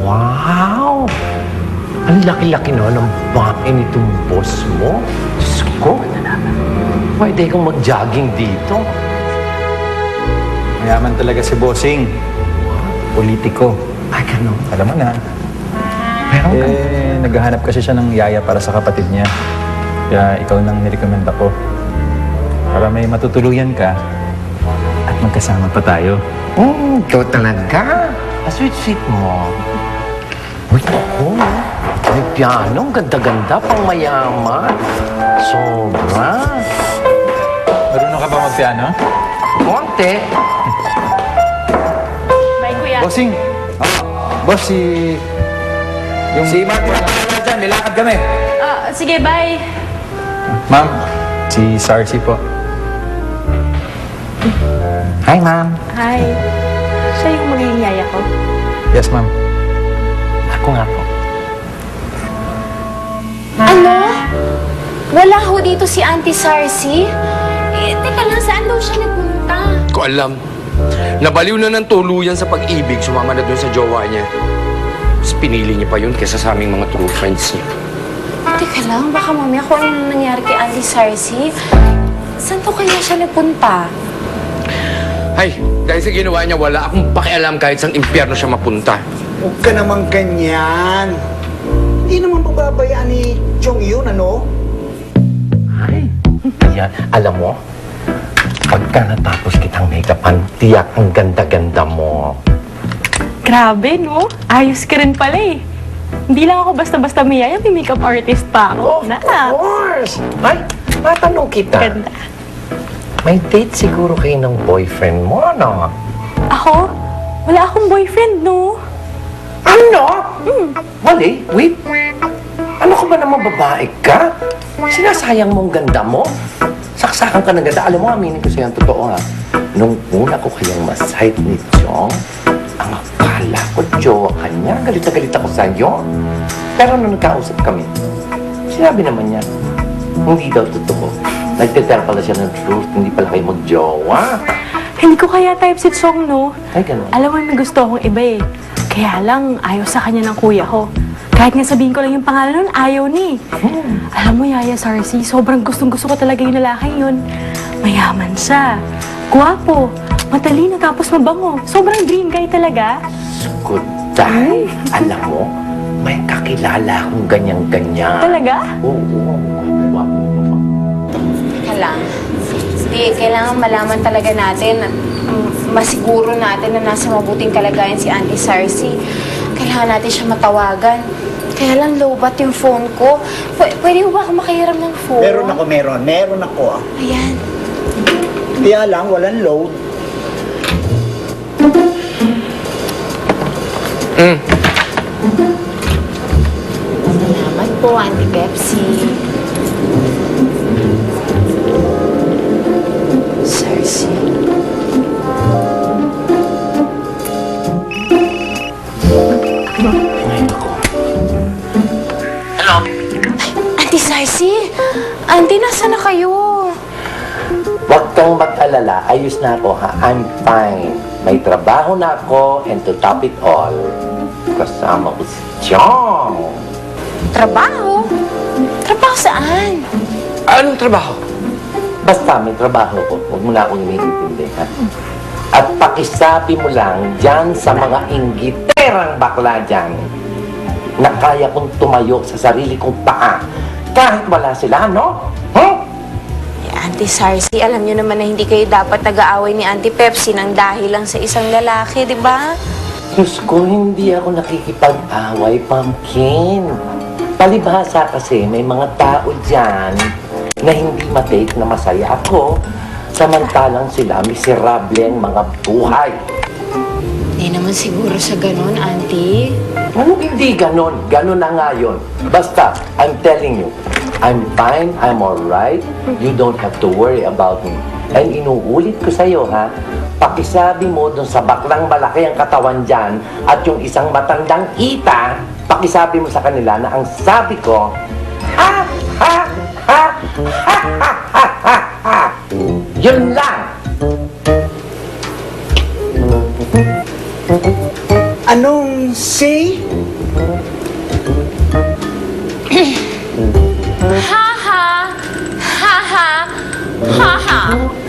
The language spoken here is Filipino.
Wow! Ang laki-laki no ng bahay nitong boss mo. Diyos ko, pwede kang mag-jogging dito. Mayaman talaga si Bossing. Politiko. Ay, gano'n. Alam mo na. Meron ka. Naghahanap kasi siya ng yaya para sa kapatid niya. Kaya ikaw nang nirekomenda ko. Para may matutuluyan ka at magkasama pa tayo. Ikaw talaga. Sweet-sweet mo. Uy, ako. May piano. Ang ganda-ganda. Pang mayaman. Sobra. Marunong ka ba magpiano? Konti. Bye, kuya. Bossing! Boss, Si Martin, dyan, nilakad kami. Sige, bye. Ma'am, si Sarsi po. Hi, ma'am. Hi. Siya yung magiging yaya ko. Yes, ma'am. Ako nga po. Ano? Wala ho dito si Auntie Sarsi? Teka lang, saan daw siya nagpunta? Ko alam. Nabaliw na ng tuluyan sa pag-ibig, sumama na doon sa jowa niya. Tapos pinili niya pa yun kesa sa aming mga true friends niya. Teka lang, baka mamaya kung ano nangyari kay Auntie Sarsi. Saan to kaya siya nagpunta? Ay, dahil sa ginawa niya, wala akong pakialam kahit saan impyerno siya mapunta. Huwag ka naman ganyan. Hindi naman pababayaan ni Chong yun, ano? Ay, yan. Alam mo, pagka natapos kitang make-upan, tiyak ang ganda-ganda mo. Grabe, no? Ayos ka rin pala eh. Hindi lang ako basta-basta may yaya, may makeup artist pa ako. Of course! Ay, matanong kita. Ganda. May date siguro kayo ng boyfriend mo, ano? Ako? Wala akong boyfriend, no? Ano? Mali, wait. Ano ka ba naman babae ka? Sinasayang mo ang ganda mo? Saksakan ka ng ganda. Alam mo, aminin ko sa'yo ang totoo ha. Nung una ko kayang masahit ni Chong, ang akala ko jowa ka niya. Galit na galit ako sa'yo. Pero nung nagkausap kami, sinabi naman niya, hindi daw totoo. Nagtitell pala siya ng truth, hindi pala kayo magjowa. Hindi ko kaya type si Chong, no? Ay, ganun. Alam mo, may gusto akong iba eh. Kaya lang, ayaw sa kanya ng kuya ko. Kahit nga sabihin ko lang yung pangalan nun, ayaw ni. Alam mo, Yaya Sarsi, sobrang gustong-gusto ko talaga yung lalaki yun. Mayaman siya. Guwapo. Matalino tapos mabango. Sobrang dream guy talaga. Good day. Alam mo, may kakilala akong ganyan-ganyan. Talaga? Oo. Wapo. Teka lang. Hindi, kailangan malaman talaga natin at masiguro natin na nasa mabuting kalagayan si Auntie Sarsi. Kailangan natin siya matawagan. Kaya lang low-bat yung phone ko. Pwede mo ba ako makahiram ng phone? Meron ako. Ayan. Kaya lang, walang load. Salamat po, Auntie Pepsi. Sarsi. Hello? Auntie Sarsi! Auntie, nasa na kayo? Huwag kang mag-alala. Ayos na ako, ha? I'm fine. May trabaho na ako, and to top it all, kasama ko si Chong. Trabaho? Trabaho saan? Anong trabaho? Basta may trabaho ko. Huwag mo na akong iniintindi, ha? At pakisabi mo lang dyan sa mga inggiterang bakla dyan na kaya kong tumayo sa sarili kong paa kahit wala sila, no? Huh? Auntie Sarsi, alam niyo naman na hindi kayo dapat nag-aaway ni Auntie Pepsi nang dahil lang sa isang lalaki, di ba? Diyos ko, hindi ako nakikipag-away, Pumpkin. Palibhasa kasi may mga tao dyan na hindi matake na masaya ako, samantalang sila miserable ang mga buhay. Hindi naman siguro sa ganun, Auntie. Anong hindi ganon? Ganon na nga yun. Basta, I'm telling you, I'm fine, I'm alright. You don't have to worry about me. And inuulit ko sa'yo, ha? Pakisabi mo dun sa baklang malaki ang katawan dyan at yung isang matandang ita, pakisabi mo sa kanila na ang sabi ko, ha, ha, ha, ha, ha, ha, ha, ha. Yun lang! Anong say? Ha ha! Ha ha! Ha ha!